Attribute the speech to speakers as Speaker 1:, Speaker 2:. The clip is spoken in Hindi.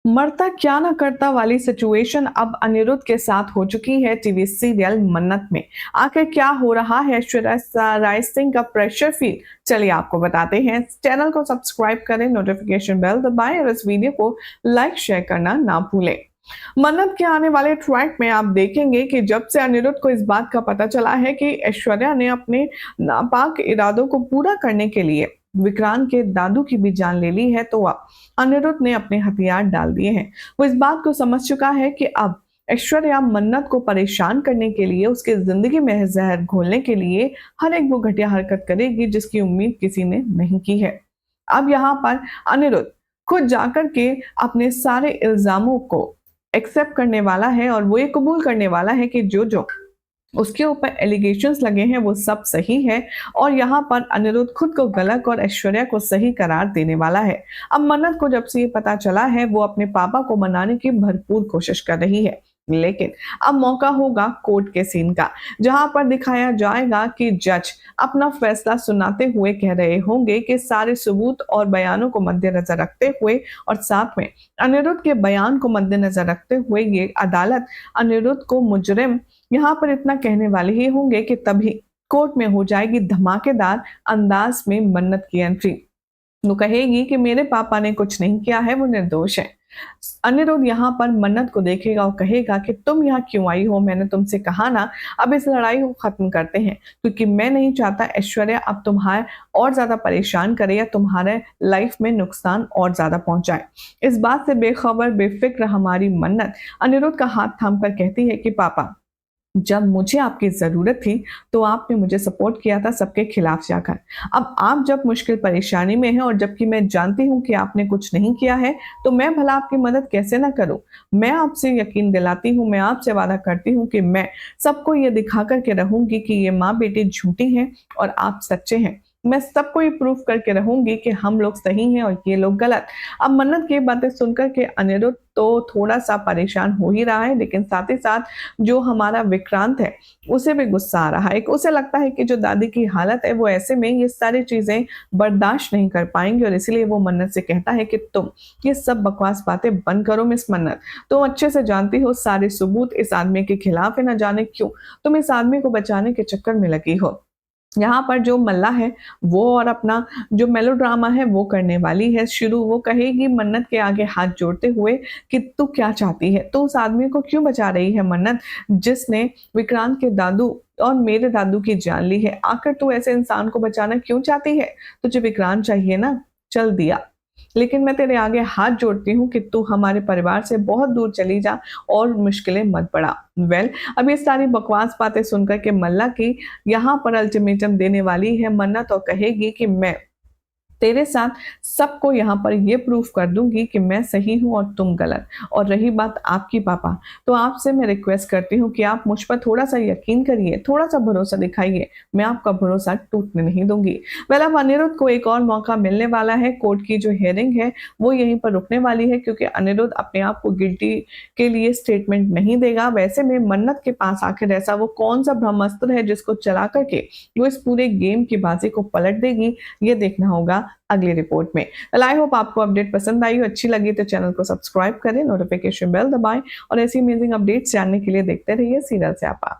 Speaker 1: मरता क्या ना करता वाली सिचुएशन अब अनिरुद्ध के साथ हो चुकी है टीवी सीरियल मन्नत में। आखिर क्या हो रहा है, ऐश्वर्या राय सिंह का प्रेशर फील, चलिए आपको बताते हैं। चैनल को सब्सक्राइब करें, नोटिफिकेशन बेल दबाएं और इस वीडियो को लाइक शेयर करना ना भूलें। मन्नत के आने वाले ट्रैक में आप देखेंगे कि जब से अनिरुद्ध को इस बात का पता चला है कि ऐश्वर्या ने अपने नापाक इरादों को पूरा करने के लिए विक्रांत के दादू की भी जान ले ली है, तो अब अनिरुद्ध ने अपने हथियार डाल दिए हैं। वो इस बात को समझ चुका है कि अब ऐश्वर्या मन्नत को परेशान करने के लिए, उसके जिंदगी में जहर घोलने के लिए हर एक वो घटिया हरकत करेगी जिसकी उम्मीद किसी ने नहीं की है। अब यहाँ पर अनिरुद्ध खुद जाकर के अपने सारे इल्जामों को एक्सेप्ट करने वाला है और वो ये कबूल करने वाला है कि जो जो उसके ऊपर एलिगेशंस लगे हैं वो सब सही है। और यहाँ पर अनिरुद्ध खुद को गलत और ऐश्वर्या को सही करार देने वाला है। अब मन्नत को जब से ये पता चला है, वो अपने पापा को मनाने की भरपूर कोशिश कर रही है, लेकिन अब मौका होगा कोर्ट के सीन का, जहां पर दिखाया जाएगा कि जज अपना फैसला सुनाते हुए कह रहे होंगे कि सारे सबूत और बयानों को मद्देनजर रखते हुए और साथ में अनिरुद्ध के बयान को मद्देनजर रखते हुए ये अदालत अनिरुद्ध को मुजरिम यहाँ पर इतना कहने वाले ही होंगे कि तभी कोर्ट में हो जाएगी धमाकेदार अंदाज में मन्नत की एंट्री। वो कहेगी कि मेरे पापा ने कुछ नहीं किया है, वो निर्दोष है। अनिरुद्ध यहाँ पर मन्नत को देखेगा और कहेगा कि तुम यहाँ क्यों आई हो, मैंने तुमसे कहा ना अब इस लड़ाई को खत्म करते हैं, क्योंकि मैं नहीं चाहता ऐश्वर्या अब तुम्हारे और ज्यादा परेशान करे या तुम्हारे लाइफ में नुकसान और ज्यादा पहुंचाए। इस बात से बेखबर बेफिक्र हमारी मन्नत अनिरुद्ध का हाथ थाम कर कहती है कि पापा, जब मुझे आपकी जरूरत थी तो आपने मुझे सपोर्ट किया था सबके खिलाफ जाकर। अब आप जब मुश्किल परेशानी में हैं और जबकि मैं जानती हूं कि आपने कुछ नहीं किया है, तो मैं भला आपकी मदद कैसे ना करूं। मैं आपसे यकीन दिलाती हूं, मैं आपसे वादा करती हूं कि मैं सबको ये दिखा करके रहूंगी कि ये माँ बेटी झूठी हैं और आप सच्चे हैं। मैं सबको ये प्रूफ करके रहूंगी कि हम लोग सही हैं और ये लोग गलत। अब मन्नत की बातें सुनकर के अनिरुद्ध तो थोड़ा सा परेशान हो ही रहा है, लेकिन साथ ही साथ जो हमारा विक्रांत है उसे भी गुस्सा आ रहा है। उसे लगता है कि जो दादी की हालत है वो ऐसे में ये सारी चीजें बर्दाश्त नहीं कर पाएंगे और इसलिए वो मन्नत से कहता है कि तुम ये सब बकवास बातें बंद करो मिस मन्नत। तुम अच्छे से जानती हो सारे सबूत इस आदमी के खिलाफ है, ना जाने क्यों तुम इस आदमी को बचाने के चक्कर में लगी हो। यहाँ पर जो मल्ला है वो और अपना जो मेलोड्रामा है वो करने वाली है शुरू। वो कहेगी मन्नत के आगे हाथ जोड़ते हुए कि तू क्या चाहती है, तो उस आदमी को क्यों बचा रही है मन्नत जिसने विक्रांत के दादू और मेरे दादू की जान ली है। आखिर तू ऐसे इंसान को बचाना क्यों चाहती है, तुझे विक्रांत चाहिए ना, चल दिया, लेकिन मैं तेरे आगे हाथ जोड़ती हूँ कि तू हमारे परिवार से बहुत दूर चली जा और मुश्किलें मत बढ़ा। अब ये सारी बकवास बातें सुनकर के मल्ला की यहाँ पर अल्टीमेटम देने वाली है मन्नत और कहेगी कि मैं तेरे साथ सबको यहाँ पर ये प्रूफ कर दूंगी कि मैं सही हूँ और तुम गलत। और रही बात आपकी पापा, तो आपसे मैं रिक्वेस्ट करती हूँ कि आप मुझ पर थोड़ा सा यकीन करिए, थोड़ा सा भरोसा दिखाइए, मैं आपका भरोसा टूटने नहीं दूंगी। अब अनिरुद्ध को एक और मौका मिलने वाला है। कोर्ट की जो हियरिंग है वो यहीं पर रुकने वाली है, क्योंकि अनिरुद्ध अपने आप को गिल्टी के लिए स्टेटमेंट नहीं देगा। वैसे में मन्नत के पास आखिर ऐसा वो कौन सा ब्रह्मास्त्र है जिसको चला करके वो इस पूरे गेम की बाजी को पलट देगी, ये देखना होगा अगली रिपोर्ट में। आई होप आपको अपडेट पसंद आई हो, अच्छी लगी तो चैनल को सब्सक्राइब करें, नोटिफिकेशन बेल दबाएं और ऐसी अमेजिंग अपडेट्स जानने के लिए देखते रहिए सीरियल स्यापा।